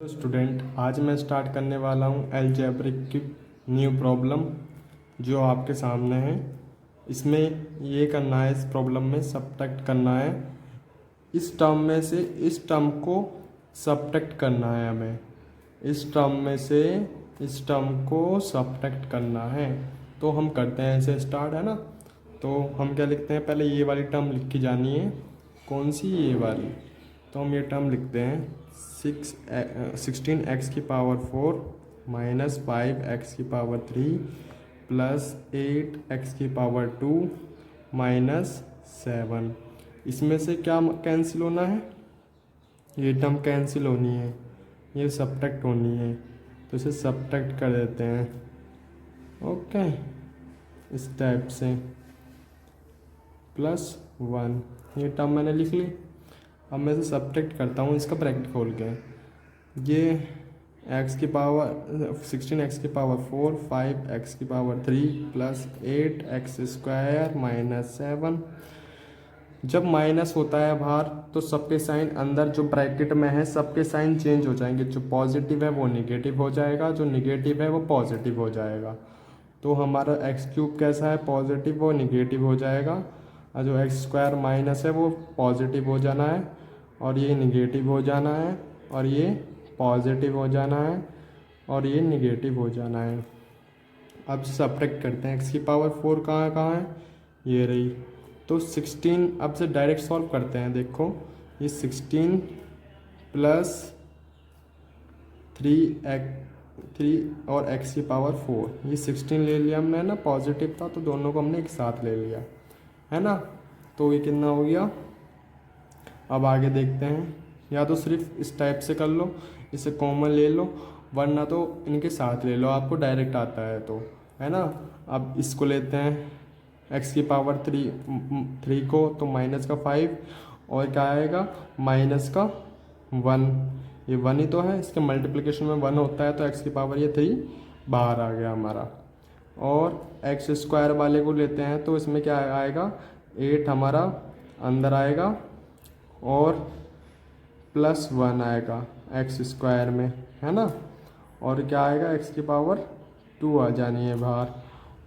तो स्टूडेंट, आज मैं स्टार्ट करने वाला हूँ अलजेब्रिक की न्यू प्रॉब्लम जो आपके सामने है। इसमें ये करना है, इस प्रॉब्लम में सब्ट्रैक्ट करना है। इस टर्म में से इस टर्म को सब्ट्रैक्ट करना है हमें। इस टर्म में से इस टर्म को सब्ट्रैक्ट करना है। तो हम करते हैं ऐसे स्टार्ट, है ना। तो हम क्या लिखते हैं, पहले ये वाली टर्म लिख के जानी है। कौन सी? ये वाली। तो हम ये टर्म लिखते हैं 16x की पावर 4 माइनस 5x की पावर 3 प्लस 8x की पावर 2 माइनस 7। इसमें से क्या कैंसिल होना है? ये टर्म कैंसिल होनी है, ये सब्ट्रैक्ट होनी है। तो इसे सब्ट्रैक्ट कर देते हैं। ओके, इस टाइप से +1 ये टर्म मैंने लिख ली। अब मैं इसे सब्ट्रैक्ट करता हूँ इसका ब्रैकेट खोल के। ये x की पावर 16x की पावर 4 5x की power 3 plus 8x square minus 7। जब माइनस होता है बाहर तो सबके साइन अंदर जो ब्रैकेट में है सबके साइन चेंज हो जाएंगे। जो पॉजिटिव है वो निगेटिव हो जाएगा, जो निगेटिव है वो पॉजिटिव हो जाएगा। तो हमारा x³ कैसा है? पॉजिटिव वो निगेटिव हो जाएगा। और जो x स्क्वायर माइनस है वो पॉजिटिव हो जाना है, और ये निगेटिव हो जाना है, और ये पॉजिटिव हो जाना है, और ये निगेटिव हो जाना है। अब सब्ट्रैक्ट करते हैं। x की पावर 4 कहाँ कहाँ है? ये रही। तो 16 अब से डायरेक्ट सॉल्व करते हैं। देखो, ये 16 प्लस 3 और x की पावर 4, ये 16 ले लिया हमने, ना पॉजिटिव था तो दोनों को हमने एक साथ ले लिया, है ना। तो ये कितना हो गया? अब आगे देखते हैं। या तो सिर्फ इस टाइप से कर लो, इसे कॉमन ले लो, वरना तो इनके साथ ले लो, आपको डायरेक्ट आता है तो, है ना। अब इसको लेते हैं x की पावर 3 को, तो माइनस का 5 और क्या आएगा? माइनस का 1। ये 1 ही तो है, इसके मल्टीप्लिकेशन में 1 होता है, तो x की पावर ये 3 बाहर आ गया हमारा। और x स्क्वायर वाले को लेते हैं तो इसमें क्या आएगा? 8 हमारा अंदर आएगा और +1 आएगा x स्क्वायर में, है ना। और क्या आएगा? x की पावर 2 आ जानी है बाहर।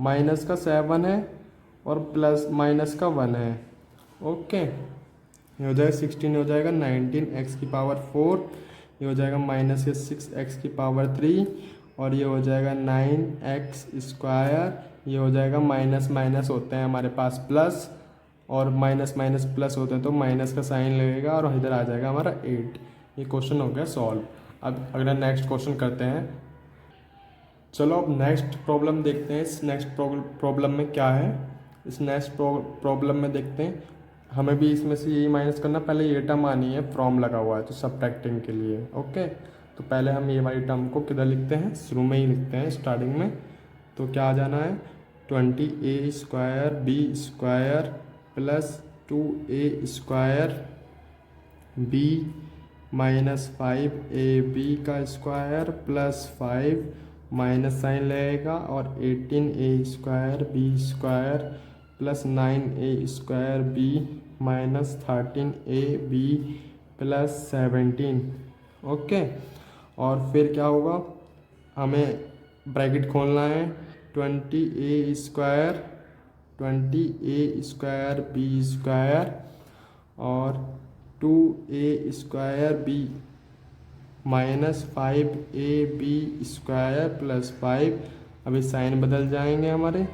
माइनस का 7 है और प्लस माइनस का 1 है। ओके, ये हो जाएगा 16, हो जाएगा 19 x की पावर 4, ये हो जाएगा माइनस के 6x की पावर 3, और ये हो जाएगा 9x स्क्वायर। ये हो जाएगा माइनस माइनस होते हैं हमारे पास प्लस, और माइनस माइनस प्लस होते हैं तो माइनस का साइन लगेगा, और इधर आ जाएगा हमारा 8। ये क्वेश्चन हो गया सॉल्व। अब अगला नेक्स्ट क्वेश्चन करते हैं। चलो अब नेक्स्ट प्रॉब्लम देखते हैं। इस नेक्स्ट प्रॉब्लम में क्या है? इस नेक्स्ट प्रॉब्लम में देखते हैं, हमें भी इसमें से यही माइनस करना। पहले ये टर्म आनी है, फ्रॉम लगा हुआ है तो सब्ट्रैक्टिंग के लिए। ओके, तो पहले हम ये वाली टर्म को किधर लिखते हैं? शुरू में ही लिखते हैं, स्टार्टिंग में। तो क्या आ जाना है? 20a square b square plus 2a square b minus 5ab का स्क्वायर प्लस 5 माइनस साइन लगेगा, और 18a square b square plus 9a square b minus 13ab plus 17। Okay, और फिर क्या होगा? हमें ब्रैकेट खोलना है। 20a स्क्वायर b स्क्वायर और 2a square b minus 5ab square plus 5। अभी साइन बदल जाएंगे हमारे,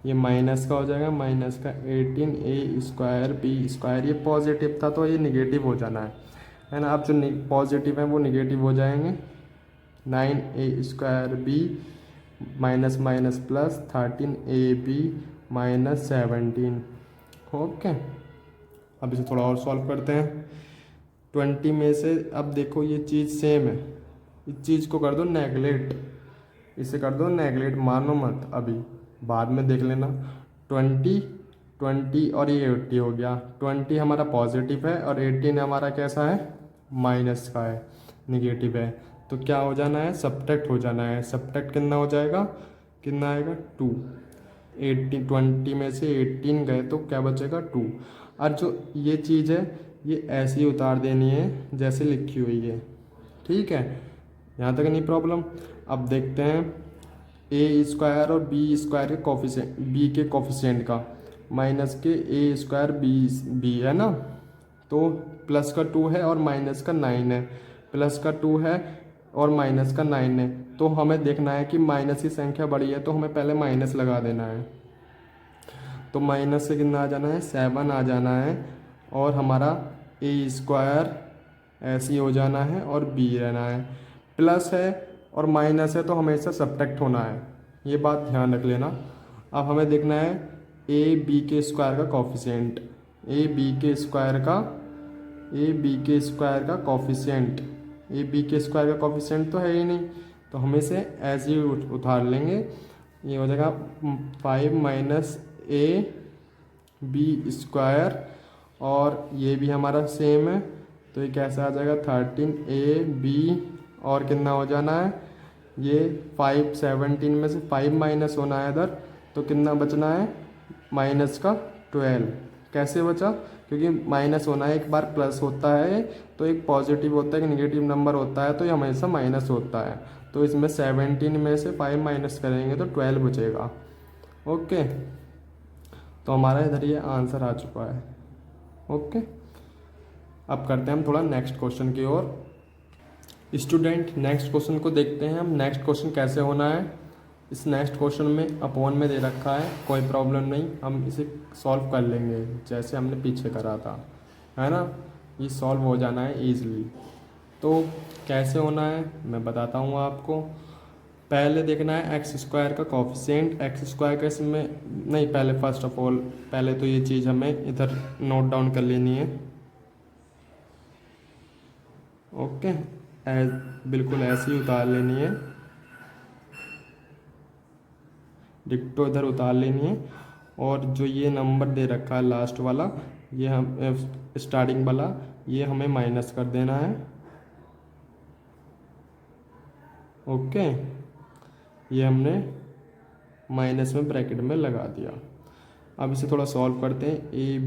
ये माइनस का हो जाएगा, माइनस का 18a स्क्वायर b स्क्वायर। ये पॉजिटिव था तो ये निगेटिव हो जाना है ना। अब जो पॉजिटिव है वो निगेटिव हो जाएंगे। 9a square b minus minus plus 13ab minus 17। Okay, अब इसे थोड़ा और सॉल्व करते हैं। 20 में से अब देखो ये चीज़ सेम है, इस चीज़ को कर दो नेगलेक्ट, इसे कर दो नेगलेक्ट, मानो मत, अभी बाद में देख लेना। 20 और ये 80 हो गया। 20 हमारा पॉजिटिव है और 18 हमारा कैसा है? माइनस का है, निगेटिव है। तो क्या हो जाना है? सब्ट्रैक्ट हो जाना है। सब्ट्रैक्ट कितना हो जाएगा? कितना आएगा? 2। 20 में से 18 गए तो क्या बचेगा? 2। और जो ये चीज़ है ये ऐसे ही उतार देनी है जैसे लिखी हुई है, ठीक है। यहाँ तक नहीं प्रॉब्लम। अब देखते हैं ए स्क्वायर और बी स्क्वायर के कोफिशिएंट, बी के कोफिशिएंट का, माइनस के ए स्क्वायर बी है ना, तो प्लस का 2 है और माइनस का 9 है, प्लस का 2 है और माइनस का 9 है। तो हमें देखना है कि माइनस की संख्या बड़ी है तो हमें पहले माइनस लगा देना है। तो माइनस से कितना आ जाना है, 7 आ जाना है, और हमारा ए स्क्वायर ऐसे ही हो जाना है और बी रहना है। प्लस है और माइनस है तो हमेशा सब्ट्रैक्ट होना है, ये बात ध्यान रख लेना। अब हमें देखना है ए बी के स्क्वायर का कोफिशिएंट, ए बी के स्क्वायर का, ए बी के स्क्वायर का कोफिशिएंट, ए बी के स्क्वायर का कोफिशिएंट तो है ही नहीं, तो हम इसे ऐसे ही उतार लेंगे। ये हो जाएगा 5 माइनस ए बी स्क्वायर, और ये भी हमारा सेम है, तो ये कैसा आ जाएगा 13 ए बी, और कितना हो जाना है ये 5, 17 में से 5 माइनस होना है इधर, तो कितना बचना है माइनस का 12। कैसे बचा, क्योंकि माइनस होना है, एक बार प्लस होता है तो एक पॉजिटिव होता है, एक निगेटिव नंबर होता है, तो ये हमेशा माइनस होता है। तो इसमें 17 में से 5 माइनस करेंगे तो 12 बचेगा। ओके, तो हमारा इधर ये आंसर आ चुका है। ओके, अब करते हैं हम थोड़ा नेक्स्ट क्वेश्चन की ओर। स्टूडेंट, नेक्स्ट क्वेश्चन को देखते हैं हम। नेक्स्ट क्वेश्चन कैसे होना है, इस नेक्स्ट क्वेश्चन में अपॉन में दे रखा है, कोई प्रॉब्लम नहीं, हम इसे सॉल्व कर लेंगे जैसे हमने पीछे करा था, है ना। ये सॉल्व हो जाना है ईजिली। तो कैसे होना है मैं बताता हूँ आपको। पहले देखना है एक्स स्क्वायर का कोफिशिएंट, एक्स स्क्वायर का इसमें नहीं, पहले फर्स्ट ऑफ ऑल पहले तो ये चीज़ हमें इधर नोट डाउन कर लेनी है। ओके, बिल्कुल ऐसे ही उतार लेनी है, डिक्टो इधर उतार लेनी है। और जो ये नंबर दे रखा है लास्ट वाला, ये हम स्टार्टिंग वाला, ये हमें माइनस कर देना है। ओके, ये हमने माइनस में ब्रैकेट में लगा दिया। अब इसे थोड़ा सॉल्व करते हैं। A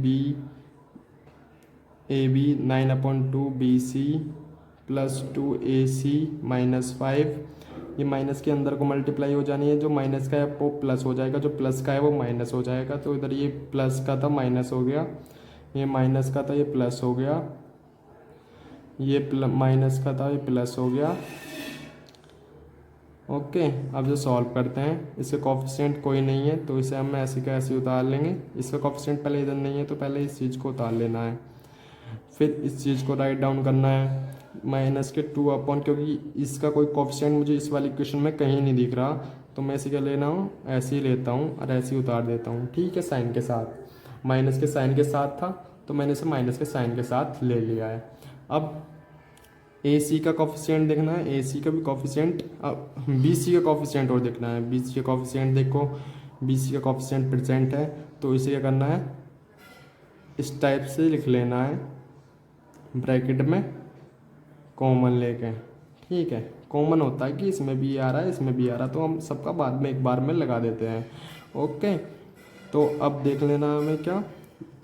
B 9/2 B C plus 2 A C minus 5, ये माइनस के अंदर को मल्टीप्लाई हो जानी है, जो माइनस का है वो प्लस हो जाएगा, जो प्लस का है वो माइनस हो जाएगा। तो इधर ये प्लस का था माइनस हो गया, ये माइनस का था ये प्लस हो गया, ये माइनस का था ये प्लस हो गया। ओके, अब जो सॉल्व करते हैं, इसके कोफिशिएंट कोई नहीं है तो इसे हम ऐसे का ऐसे उतार लेंगे। इसका कोफिशिएंट पहले इधर नहीं है तो पहले इस चीज़ को उतार लेना है, फिर इस चीज़ को राइट डाउन करना है माइनस के 2 अपॉन, क्योंकि इसका कोई कोफिशिएंट मुझे इस वाली इक्वेशन में कहीं नहीं दिख रहा, तो मैं इसे क्या लेना हूँ, ऐसे ही लेता हूँ और ऐसे ही उतार देता हूँ। ठीक है, साइन के साथ, माइनस के साइन के साथ था तो मैंने इसे माइनस के साइन के साथ ले लिया है। अब ए सी का कोफिशिएंट देखना है, ए सी का भी कोफिशिएंट, अब बी सी का कोफिशिएंट और देखना है। बी सी का कोफिशिएंट देखो, बी सी का कोफिशिएंट प्रेजेंट है, तो इसे क्या करना है, इस टाइप से लिख लेना है ब्रैकेट में कॉमन लेके। ठीक है, कॉमन होता है कि इसमें भी आ रहा है इसमें भी आ रहा है, तो हम सबका बाद में एक बार में लगा देते हैं। ओके, तो अब देख लेना हमें क्या,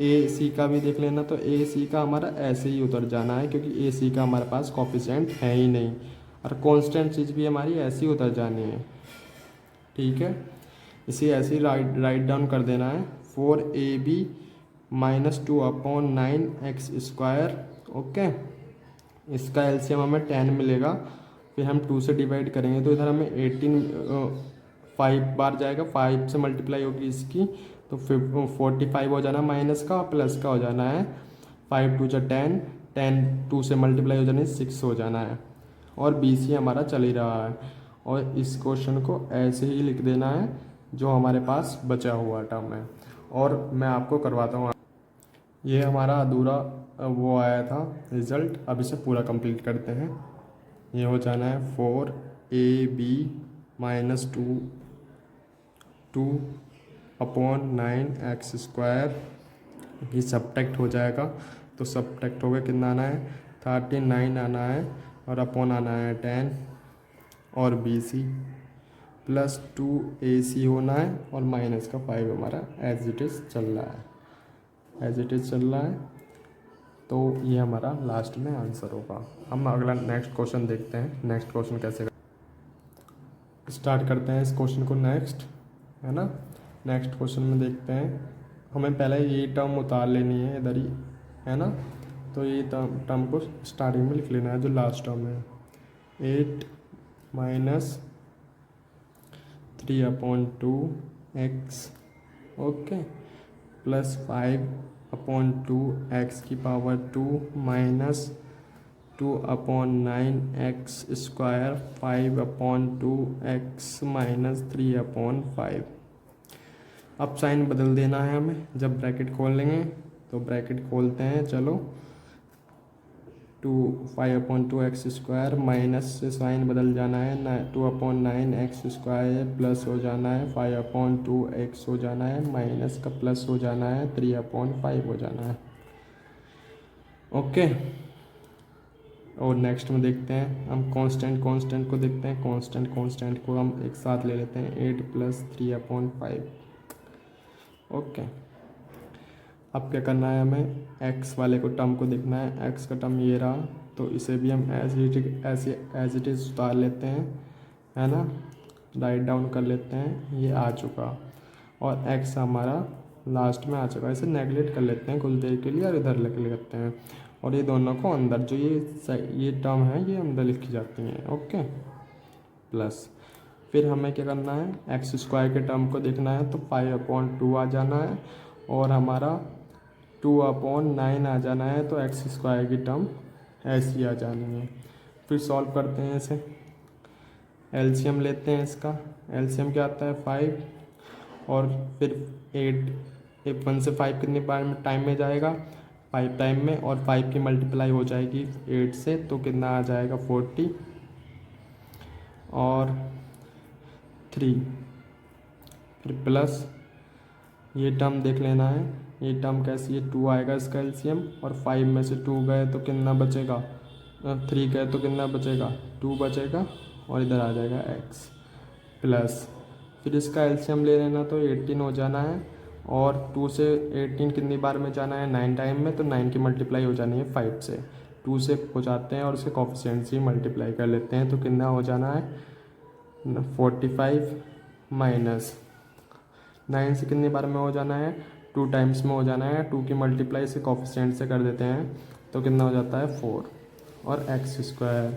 ए सी का भी देख लेना। तो ए सी का हमारा ऐसे ही उतर जाना है, क्योंकि ए सी का हमारे पास कोफिशिएंट है ही नहीं, और कांस्टेंट चीज़ भी हमारी ऐसी उतर जानी है। ठीक है, इसे ऐसे ही राइट डाउन कर देना है, 4ab माइनस 2/9x²। ओके, इसका एलसीएम हमें 10 मिलेगा, फिर हम 2 से डिवाइड करेंगे तो इधर हमें 18 5 बार जाएगा, 5 से मल्टीप्लाई होगी इसकी, तो 45 हो जाना माइनस का, प्लस का हो जाना है 5 2 10, 10 2 से मल्टीप्लाई हो जाना है 6 हो जाना है, और बी सी हमारा चल ही रहा है। और इस क्वेश्चन को ऐसे ही लिख देना है जो हमारे पास बचा हुआ टर्म है, और मैं आपको करवाता हूँ। ये हमारा अधूरा वो आया था रिज़ल्ट, अब इसे पूरा कंप्लीट करते हैं। ये हो जाना है 4ab माइनस 2/9x², ये सब्ट्रैक्ट हो जाएगा, तो सब्ट्रैक्ट हो गया, कितना आना है 39 आना है, और अपॉन आना है 10, और बी सी प्लस 2ac होना है, और माइनस का 5 हमारा एज इट इज़ चल रहा है, एज इट इज़ चल रहा है। तो ये हमारा लास्ट में आंसर होगा। हम अगला नेक्स्ट क्वेश्चन देखते हैं, नेक्स्ट क्वेश्चन कैसे स्टार्ट करते हैं इस क्वेश्चन को नेक्स्ट, है ना। नेक्स्ट क्वेश्चन में देखते हैं, हमें पहले ये टर्म उतार लेनी है इधर ही, है ना। तो ये टर्म को स्टार्टिंग में लिख लेना है जो लास्ट टर्म है, 8 minus 3/2x, okay, plus 5/2 x की power 2 minus 2/9x square 5/2x minus 3/5। अब साइन बदल देना है हमें, जब ब्रैकेट खोल लेंगे तो ब्रैकेट खोलते हैं, चलो 5/2x स्क्वायर माइनस से साइन बदल जाना है, 2/9x स्क्वायर प्लस हो जाना है, 5/2x हो जाना है, माइनस का प्लस हो जाना है, 3/5 हो जाना है, ओके। और नेक्स्ट में देखते हैं हम कांस्टेंट को देखते हैं, कांस्टेंट को हम एक साथ ले लेते हैं, 8 + 3/5, ओके। अब क्या करना है, हमें x वाले को टर्म को देखना है, x का टर्म ये रहा, तो इसे भी हम एज इट इज़ उतार लेते हैं, है ना, राइट डाउन कर लेते हैं, ये आ चुका, और x हमारा लास्ट में आ चुका। इसे नेगलेक्ट कर लेते हैं कुछ देर के लिए और इधर लिख लेते हैं, और ये दोनों को अंदर जो ये टर्म है ये अंदर लिखी जाती हैं, ओके। प्लस फिर हमें क्या करना है, एक्स स्क्वायर के टर्म को देखना है, तो 5/2 आ जाना है, और हमारा 2/9 आ जाना है, तो एक्स स्क्वायर की टर्म ऐसी आ जानी है। फिर सॉल्व करते हैं इसे, एलसीएम लेते हैं इसका, एलसीएम क्या आता है 5, और फिर 8 1 से 5 कितनी बार में टाइम में जाएगा, 5 टाइम में, और 5 की मल्टीप्लाई हो जाएगी 8 से, तो कितना आ जाएगा 40, और 3, फिर प्लस ये टर्म देख लेना है, ये टर्म कैसी है, 2 आएगा इसका एलसीएम, और 5 में से 2 गए तो कितना बचेगा, 3 गए तो कितना बचेगा, 2 बचेगा, और इधर आ जाएगा x, प्लस फिर इसका एलसीएम ले लेना, तो 18 हो जाना है, और 2 से 18 कितनी बार में जाना है, 9 टाइम में, तो 9 की मल्टीप्लाई हो जानी है 5 से, 2 से हो जाते हैं और उसके कोफिशिएंट से मल्टीप्लाई कर लेते हैं, तो कितना हो जाना है 45 माइनस 9 से कितनी बार में हो जाना है, 2 टाइम्स में हो जाना है, 2 की मल्टीप्लाई से कोफिशिएंट से कर देते हैं, तो कितना हो जाता है 4, और एक्स स्क्वायर,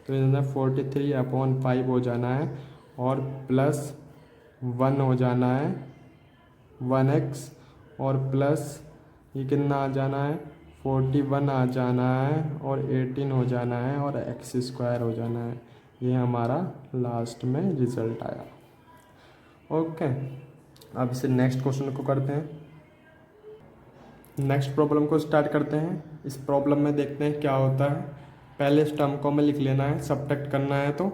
तो इधर 43/5 हो जाना है, और प्लस 1 हो जाना है 1x, और प्लस ये कितना आ जाना है 41 आ जाना है, और 18 हो जाना है, और एक्स स्क्वायर हो जाना है। ये हमारा लास्ट में रिजल्ट आया, ओके। अब इसे नेक्स्ट क्वेश्चन को करते हैं, नेक्स्ट प्रॉब्लम को स्टार्ट करते हैं। इस प्रॉब्लम में देखते हैं क्या होता है। पहले इस टर्म को हमें लिख लेना है, सब्ट्रैक्ट करना है, तो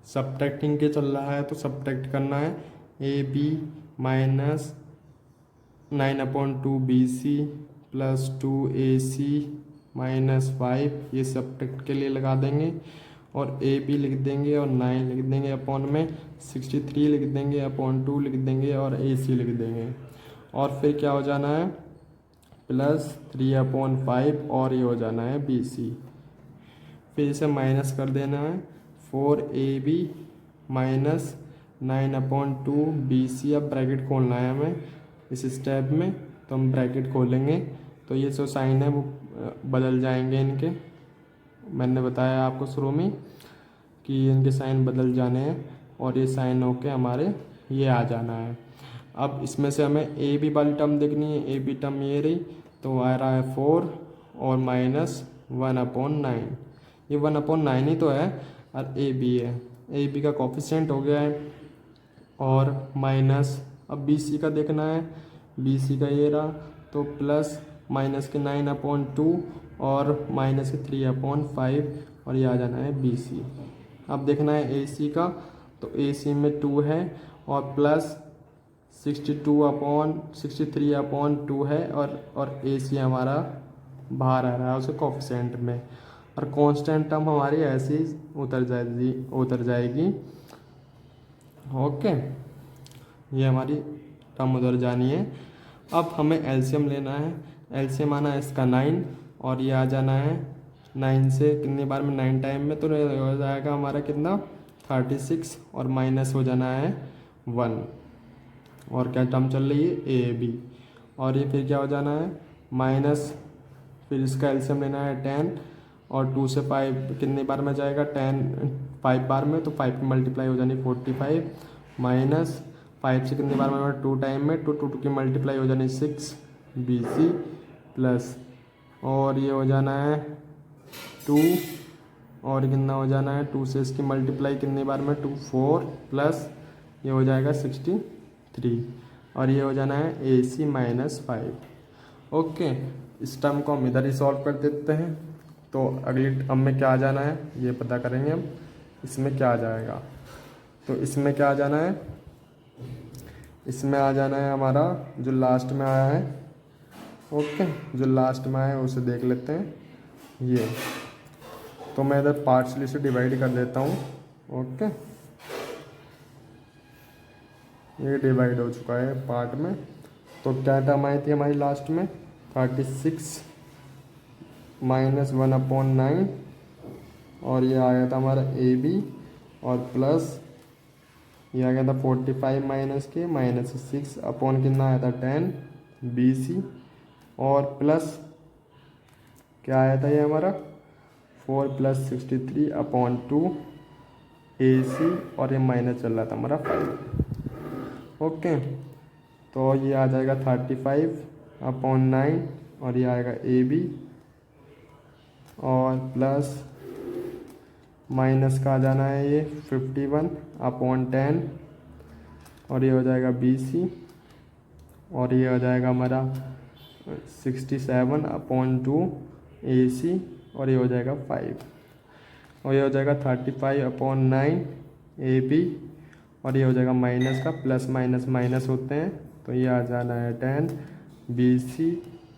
सब्ट्रैक्टिंग के चल रहा है तो सब्ट्रैक्ट करना है, AB minus 9/2 BC plus 2AC minus 5, ये सब्ट्रैक्ट के लिए लगा देंगे, और AB लिख देंगे, और 9 लिख देंगे अपॉन में 63 लिख देंगे, अपॉन 2 लिख देंगे, और AC लिख देंगे, और फिर क्या हो जाना है प्लस 3/5, और ये हो जाना है BC। फिर इसे माइनस कर देना है, 4AB माइनस 9/2 BC। अब ब्रैकेट खोलना है हमें इस स्टेप में, तो हम ब्रैकेट खोलेंगे, तो ये जो साइन है वो बदल जाएंगे इनके, मैंने बताया आपको शुरू में कि इनके साइन बदल जाने हैं, और ये साइन होके हमारे ये आ जाना है। अब इसमें से हमें ए बी वाली टर्म देखनी है, ए बी टर्म ये रही, तो आ रहा है 4 और माइनस 1/9, ये 1/9 ही तो है, और ए बी है, ए बी का कोफिशिएंट हो गया है, और माइनस अब बी सी का देखना है, बी सी का ये रहा, तो प्लस माइनस के 9/2 और माइनस के 3/5, और ये आ जाना है बी सी। अब देखना है ए सी का, तो ए सी में 2 है, और प्लस 63/2 है, और ए सी हमारा बाहर आ रहा है उसे कोफिशिएंट में, और कांस्टेंट टर्म हमारी ऐसे ही उतर जाएगी, ओके। ये हमारी टर्म उधर जानी है। अब हमें एलसीएम लेना है, एलसीएम आना है इसका 9, और ये आ जाना है 9 से कितनी बार में, 9 टाइम में, तो ये हो जाएगा हमारा कितना 36 और माइनस हो जाना है 1। और क्या टर्म चल रही है ए बी, और ये फिर क्या हो जाना है माइनस, फिर इसका एलसीएम लेना है 10 और 2 से 5 कितनी बार में जाएगा 10 5 बार में, तो 5 की मल्टीप्लाई हो जानी 45 माइनस 5 से कितनी बार में 2 टाइम में, 2 की मल्टीप्लाई हो जानी 6 BC प्लस, और ये हो जाना है 2 और कितना हो जाना है 2 से इसकी मल्टीप्लाई कितनी बार में 2 4 प्लस ये हो जाएगा 63 और ये हो जाना है AC -5। ओके, इस टर्म को हम इधर ही सॉल्व कर देते हैं। तो अगली टर्म में क्या आ जाना है ये पता करेंगे हम, इसमें क्या आ जाएगा। तो इसमें क्या आ जाना है, इसमें आ जाना है हमारा जो लास्ट में आया है। ओके, जो लास्ट में आया है उसे देख लेते हैं। ये तो मैं इधर पार्शली से डिवाइड कर देता हूँ। ओके, ये डिवाइड हो चुका है पार्ट में। तो क्या टर्म आई थी हमारी लास्ट में 36 -1/9 और ये आ गया था हमारा AB और प्लस ये आ गया था 45 माइनस के -6 अपॉन कितना आया था 10 BC और प्लस क्या आया था ये हमारा 4 + 63/2 AC और ये माइनस चल रहा था हमारा 5। ओके, तो ये आ जाएगा 35/9 और ये आएगा AB और प्लस माइनस का आ जाना है ये 51/10 और ये हो जाएगा BC और ये हो जाएगा हमारा 67/2 AC और ये हो जाएगा 5 और ये हो जाएगा 35/9 AB और ये हो जाएगा माइनस का, प्लस माइनस माइनस होते हैं तो ये आ जाना है 10 BC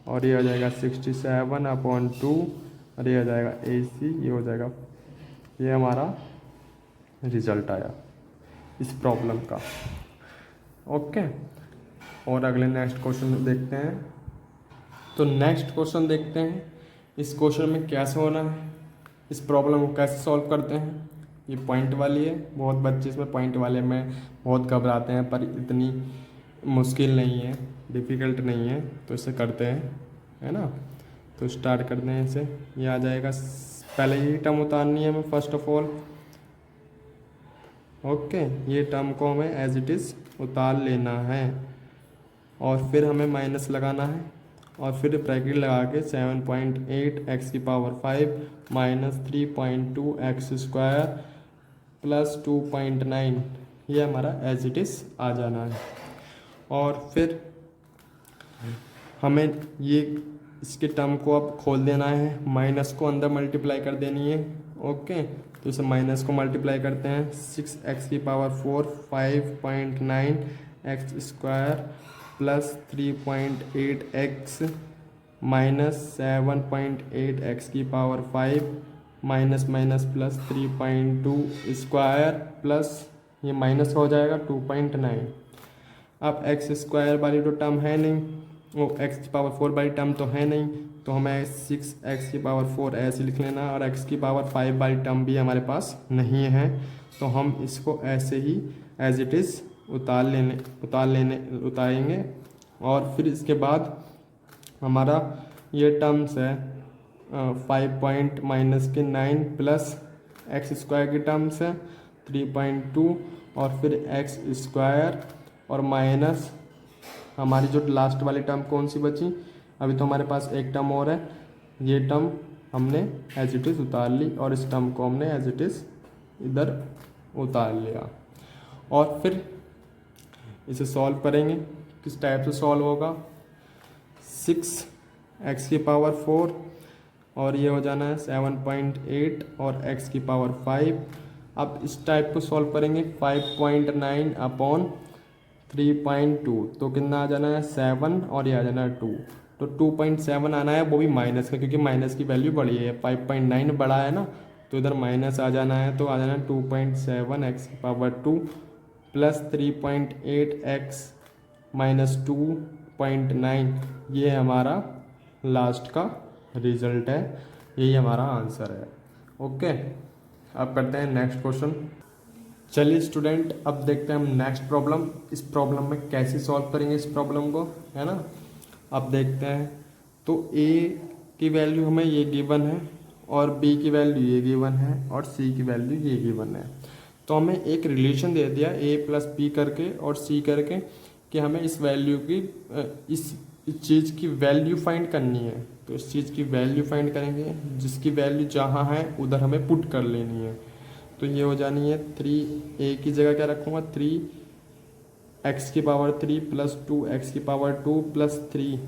और ये हो जाएगा 67/2 और ये हो जाएगा AC, ये हो जाएगा, ये हमारा रिजल्ट आया इस प्रॉब्लम का। ओके, और अगले नेक्स्ट क्वेश्चन देखते हैं। तो नेक्स्ट क्वेश्चन देखते हैं इस क्वेश्चन में कैसे होना है, इस प्रॉब्लम को कैसे सॉल्व करते हैं। ये पॉइंट वाली है, बहुत बच्चे इसमें पॉइंट वाले में बहुत घबराते हैं, पर इतनी मुश्किल नहीं है, डिफ़िकल्ट नहीं है, तो इसे करते हैं, है ना। तो स्टार्ट करते हैं इसे। ये आ जाएगा, पहले ये टर्म उतारनी है हमें फर्स्ट ऑफ ऑल। ओके, ये टर्म को हमें एज इट इज़ उतार लेना है और फिर हमें माइनस लगाना है और फिर ब्रैकेट लगा के 7.8 x⁵ -3.2 x² प्लस 2.9 ये हमारा एज इट इज़ आ जाना है। और फिर हमें ये इसके टर्म को अब खोल देना है, माइनस को अंदर मल्टीप्लाई कर देनी है। ओके, तो इसे माइनस को मल्टीप्लाई करते हैं 6x⁴ 5.9 x² plus 3.8x -7.8 x⁵ minus minus plus 3.2 square plus ये माइनस हो जाएगा 2.9। अब x² वाली तो टर्म है नहीं, वो x⁴ वाली टर्म तो है नहीं, तो हमें 6x⁴ ऐसे लिख लेना और x⁵ वाली टर्म भी हमारे पास नहीं है, तो हम इसको ऐसे ही एज इट इज़ उतारेंगे। और फिर इसके बाद हमारा ये टर्म्स है 5.−9 प्लस x² की टर्म्स है 3.2 और फिर x² और माइनस हमारी जो लास्ट वाली टर्म कौन सी बची, अभी तो हमारे पास एक टर्म और है, ये टर्म हमने एज इट इज़ उतार ली और इस टर्म को हमने एज इट इज़ इधर उतार लिया। और फिर इसे सॉल्व करेंगे, किस टाइप से सॉल्व होगा, 6x⁴ और ये हो जाना है 7.8 और x⁵। अब इस टाइप को सॉल्व करेंगे 5.9/3.2 तो कितना आ जाना है 7 और ये आ जाना है 2, तो 2.7 आना है, वो भी माइनस का, क्योंकि माइनस की वैल्यू बड़ी है, 5.9 बड़ा है ना, तो इधर माइनस आ जाना है, तो आ जाना है 2.7 x⁴ प्लस 3.8x -2.9 ये हमारा लास्ट का रिजल्ट है, यही हमारा आंसर है। ओके, अब करते हैं नेक्स्ट क्वेश्चन। चलिए स्टूडेंट, अब देखते हैं हम नेक्स्ट प्रॉब्लम। इस प्रॉब्लम में कैसे सॉल्व करेंगे इस प्रॉब्लम को, है ना। अब देखते हैं, तो ए की वैल्यू हमें ये गिवन है और बी की वैल्यू ये गिवन है और सी की वैल्यू ये गिवन है। तो हमें एक रिलेशन दे दिया ए प्लस बी करके और सी करके कि हमें इस वैल्यू की इस चीज़ की वैल्यू फाइंड करनी है। तो इस चीज़ की वैल्यू फाइंड करेंगे, जिसकी वैल्यू जहाँ है उधर हमें पुट कर लेनी है। तो ये हो जानी है 3a की जगह क्या रखूँगा, 3x की पावर 3 प्लस 2x की पावर 2 प्लस 3,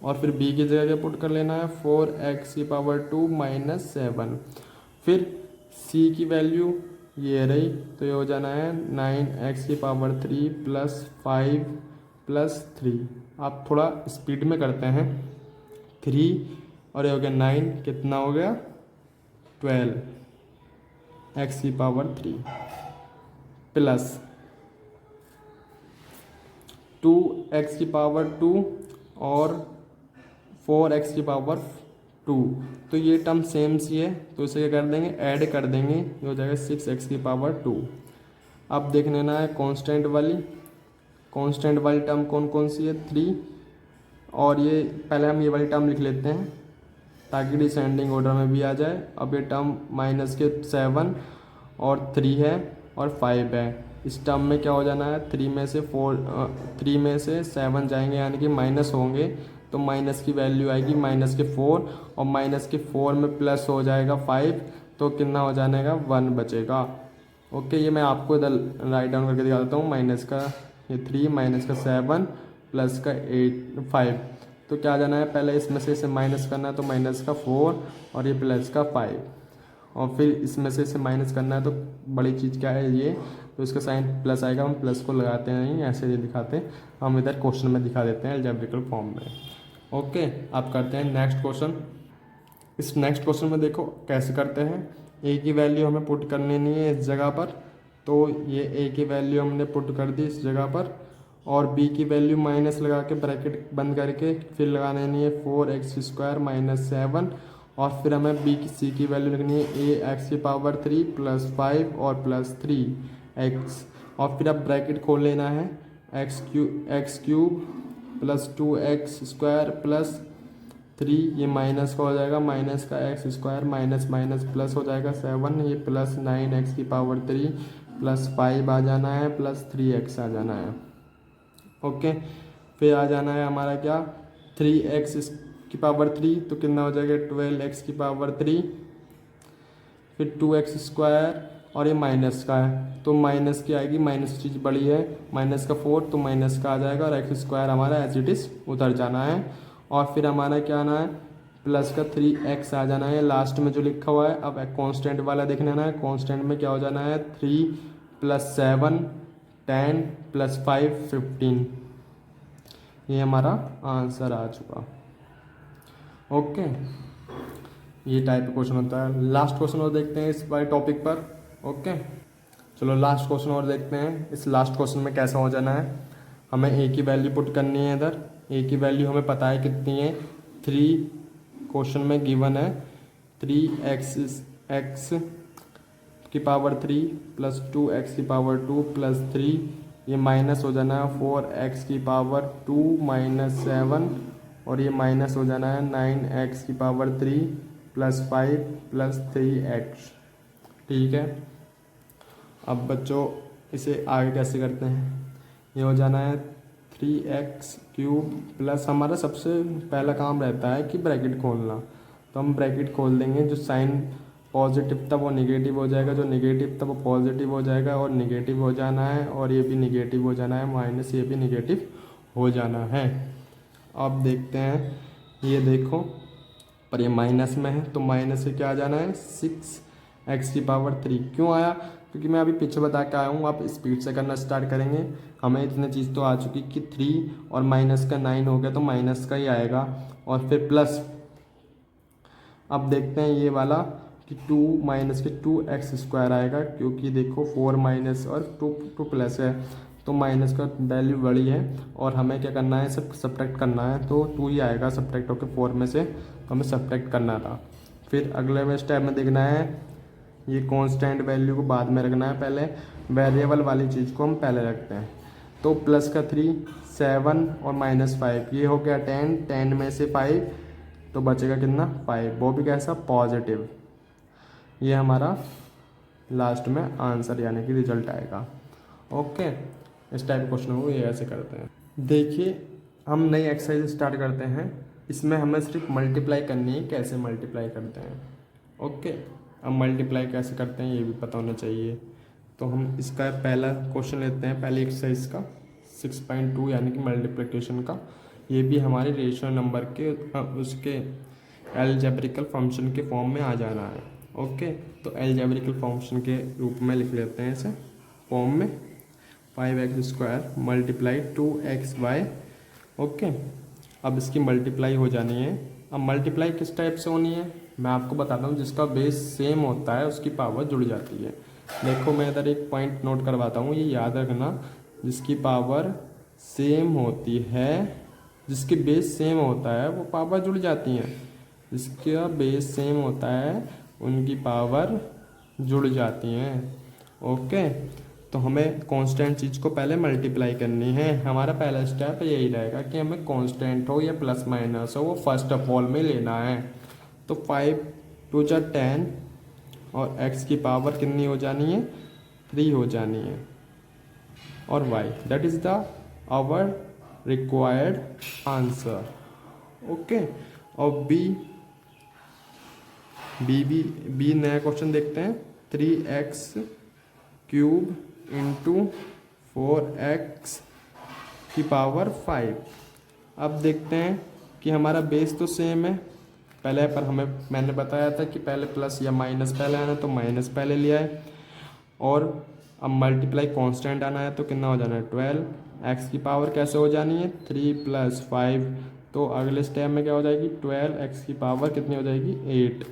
और फिर b की जगह क्या पुट कर लेना है, 4x की पावर 2 माइनस 7। फिर c की वैल्यू ये रही, तो ये हो जाना है 9x की पावर 3 प्लस 5 प्लस 3। आप थोड़ा स्पीड में करते हैं, 3 और ये हो गया 9, कितना हो गया 12 x की पावर 3 प्लस 2x की पावर 2 और 4x की पावर 2। तो ये टर्म सेम सी है, तो इसे क्या कर देंगे, ऐड कर देंगे, ये हो जाएगा 6x की पावर 2। अब देख लेना है कांस्टेंट वाली टर्म कौन कौन सी है, 3, और ये पहले हम ये वाली टर्म लिख लेते हैं ताकि डिसेंडिंग ऑर्डर में भी आ जाए। अब ये टर्म माइनस के 7 और 3 है और 5 है। इस टर्म में क्या हो जाना है, 3 में से 7 जाएंगे यानी कि माइनस होंगे, तो माइनस की वैल्यू आएगी माइनस के 4, और माइनस के 4 में प्लस हो जाएगा 5, तो कितना हो जाएगा 1 बचेगा। ओके, ये मैं आपको इधर राइट डाउन करके दिखा देता हूँ। माइनस का ये 3 माइनस का 7 प्लस का 5, तो क्या जाना है, पहले इसमें से इसे माइनस करना है, तो माइनस का 4 और ये प्लस का 5, और फिर इसमें से इसे माइनस करना है, तो बड़ी चीज़ क्या है ये, तो इसका साइन प्लस आएगा, हम प्लस को लगाते नहीं, ऐसे नहीं दिखाते, हम इधर क्वेश्चन में दिखा देते हैं अलजेब्रिकल फॉर्म में। ओके, अब करते हैं नेक्स्ट क्वेश्चन। इस नेक्स्ट क्वेश्चन में देखो कैसे करते हैं। ए की वैल्यू हमें पुट करनी नहीं है इस जगह पर, तो ये ए की वैल्यू हमने पुट कर दी इस जगह पर, और बी की वैल्यू माइनस लगा के ब्रैकेट बंद करके फिर लगाने नहीं है 4x² माइनस 7, और फिर हमें बी की सी की वैल्यू लिखनी है ए एक्स की पावर 3 प्लस 5 और प्लस 3x, और फिर अब ब्रैकेट खोल लेना है, x cube plus 2x² plus 3, ये माइनस का हो जाएगा, माइनस का x² माइनस माइनस प्लस हो जाएगा 7, ये प्लस 9x की पावर 3 प्लस 5 आ जाना है प्लस 3x आ जाना है। ओके, फिर आ जाना है हमारा क्या, 3x की पावर 3, तो कितना हो जाएगा 12x की पावर 3, फिर 2x², और ये माइनस का है तो माइनस की आएगी, माइनस चीज़ बड़ी है, माइनस का 4 तो माइनस का आ जाएगा, और x² हमारा एज इट इज़ उधर जाना है, और फिर हमारा क्या आना है, प्लस का 3x आ जाना है लास्ट में जो लिखा हुआ है। अब कांस्टेंट वाला देखने आना है, कांस्टेंट में क्या हो जाना है, 3 प्लस 7 10 प्लस 5 15, ये हमारा आंसर आ चुका। ओके, ये टाइप का क्वेश्चन होता है। लास्ट क्वेश्चन और देखते हैं इस वाले टॉपिक पर। ओके, चलो लास्ट क्वेश्चन और देखते हैं। इस लास्ट क्वेश्चन में कैसा हो जाना है, हमें ए की वैल्यू पुट करनी है इधर। ए की वैल्यू हमें पता है कितनी है, 3 क्वेश्चन में गिवन है, 3x की पावर 3 प्लस 2x की पावर 2 प्लस 3, ये माइनस हो जाना है 4x की पावर 2 माइनस 7, और ये माइनस हो जाना है 9x की पावर 3 प्लस 5 प्लस 3x। ठीक है, अब बच्चों इसे आगे कैसे करते हैं, ये हो जाना है 3x³ प्लस, हमारा सबसे पहला काम रहता है कि ब्रैकेट खोलना, तो हम ब्रैकेट खोल देंगे, जो साइन पॉजिटिव था वो नेगेटिव हो जाएगा, जो नेगेटिव था वो पॉजिटिव हो जाएगा, और नेगेटिव हो जाना है, और ये भी नेगेटिव हो जाना है, माइनस ये भी नेगेटिव हो जाना है। अब देखते हैं, ये देखो पर ये माइनस में है, तो माइनस से क्या आ जाना है, 6x की पावर 3। क्यों आया, क्योंकि मैं अभी पीछे बता के आया हूँ, आप स्पीड से करना स्टार्ट करेंगे, हमें इतनी चीज़ तो आ चुकी कि 3 और माइनस का 9 हो गया, तो माइनस का ही आएगा, और फिर प्लस। अब देखते हैं ये वाला कि 2 माइनस के 2x² आएगा, क्योंकि देखो 4 माइनस और 2 प्लस है, तो माइनस का वैल्यू बड़ी है और हमें क्या करना है, सब सब्ट्रैक्ट करना है, तो 2 ही आएगा सब्ट्रैक्ट होकर 4 में से, तो हमें सब्ट्रैक्ट करना था। फिर अगले में स्टेप में देखना है, ये कांस्टेंट वैल्यू को बाद में रखना है, पहले वेरिएबल वाली चीज़ को हम पहले रखते हैं। तो प्लस का 3, 7 और -5, ये हो गया 10, 10 में से 5 तो बचेगा कितना 5, वो भी कैसा पॉजिटिव। ये हमारा लास्ट में आंसर यानी कि रिजल्ट आएगा। ओके, इस टाइप क्वेश्चन को ये ऐसे करते हैं। देखिए हम नई एक्सरसाइज स्टार्ट करते हैं। इसमें हमें सिर्फ मल्टीप्लाई करनी है, कैसे मल्टीप्लाई करते हैं। ओके, अब मल्टीप्लाई कैसे करते हैं ये भी पता होना चाहिए। तो हम इसका पहला क्वेश्चन लेते हैं, पहली एक्सरसाइज का 6.2 यानी कि मल्टीप्लिकेशन का। ये भी हमारे रेशियो नंबर के उसके अलजेब्रिकल फंक्शन के फॉर्म में आ जाना है। ओके, तो अलजेब्रिकल फंक्शन के रूप में लिख लेते हैं इसे फॉर्म में, 5x² मल्टीप्लाई 2xy। ओके, अब इसकी मल्टीप्लाई हो जानी है। अब मल्टीप्लाई किस टाइप से होनी है मैं आपको बताता हूँ। जिसका बेस सेम होता है उसकी पावर जुड़ जाती है। देखो मैं इधर एक पॉइंट नोट करवाता हूँ, ये याद रखना, जिसकी पावर सेम होती है, जिसकी बेस सेम होता है वो पावर जुड़ जाती हैं। जिसका बेस सेम होता है उनकी पावर जुड़ जाती हैं। ओके, तो हमें कांस्टेंट चीज़ को पहले मल्टीप्लाई करनी है। हमारा पहला स्टेप यही रहेगा कि हमें कांस्टेंट हो या प्लस माइनस हो वो फर्स्ट ऑफ ऑल में लेना है। तो 5 2 जा 10 और x की पावर कितनी हो जानी है 3 हो जानी है, और y that is the our required answer. Okay, और बी नया क्वेश्चन देखते हैं। 3x³ इंटू 4x की पावर 5। अब देखते हैं कि हमारा बेस तो सेम है पहले, पर मैंने बताया था कि पहले प्लस या माइनस पहले आना, तो माइनस पहले लिया है। और अब मल्टीप्लाई कांस्टेंट आना है तो कितना हो जाना है 12। x की पावर कैसे हो जानी है 3 + 5, तो अगले स्टेप में क्या हो जाएगी 12, x की पावर कितनी हो जाएगी 8।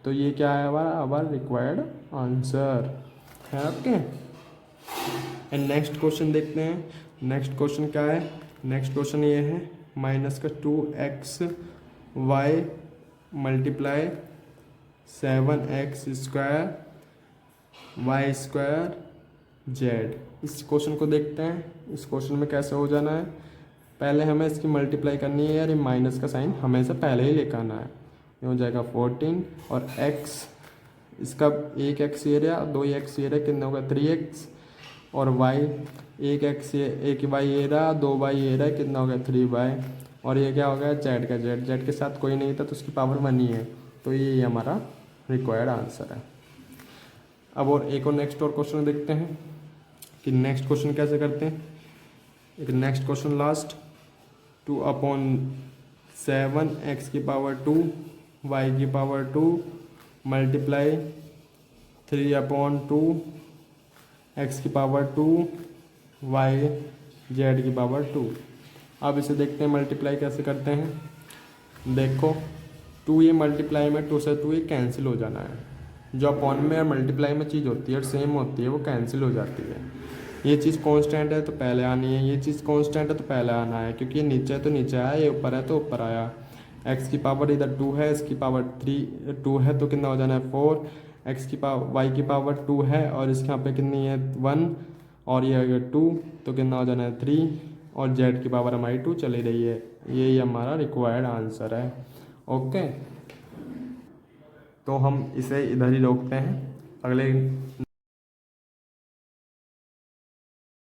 तो ये क्या है हमारा रिक्वायर्ड आंसर है। ओके, एंड नेक्स्ट क्वेश्चन देखते हैं। नेक्स्ट क्वेश्चन क्या है, नेक्स्ट क्वेश्चन ये है -2xy मल्टीप्लाई 7x² y²z। इस क्वेश्चन को देखते हैं। इस क्वेश्चन में कैसे हो जाना है, पहले हमें इसकी मल्टीप्लाई करनी है यार, ये माइनस का साइन हमेशा पहले ही लेकर आना है। ये हो जाएगा 14 और x, इसका 1x ये रहा, 2x ये रहा, कितना होगा 3x, और y 1x ये 1y ये रहा, 2y ये रहा, कितना हो गया 3y, और ये क्या हो गया z का z के साथ कोई नहीं था तो उसकी पावर 1 ही है। तो ये हमारा रिक्वायर्ड आंसर है। अब और एक और नेक्स्ट और क्वेश्चन देखते हैं कि नेक्स्ट क्वेश्चन कैसे करते हैं। एक नेक्स्ट क्वेश्चन लास्ट 2/7 x की पावर 2 y की पावर 2 मल्टीप्लाई 3/2 x की पावर 2 y z की पावर 2। अब इसे देखते हैं मल्टीप्लाई कैसे करते हैं। देखो 2 ये मल्टीप्लाई में 2 से 2 ये कैंसिल हो जाना है। जो अपॉन में और मल्टीप्लाई में चीज़ होती है और सेम होती है वो कैंसिल हो जाती है। ये चीज़ कांस्टेंट है तो पहले आनी है, ये चीज़ कांस्टेंट है तो पहले आना है, क्योंकि ये नीचे है तो नीचे आया, ये ऊपर है तो ऊपर आया। x की पावर इधर 2 है, इसकी पावर 2 है तो कितना हो जाना है 4। x की पावर y की पावर 2 है और इसके यहाँ पे कितनी है 1, और ये अगर 2 तो कितना हो जाना है 3, और z की पावर हमारी 2 चली रही है। यही हमारा रिक्वायर्ड आंसर है। ओके, तो हम इसे इधर ही रोकते हैं। अगले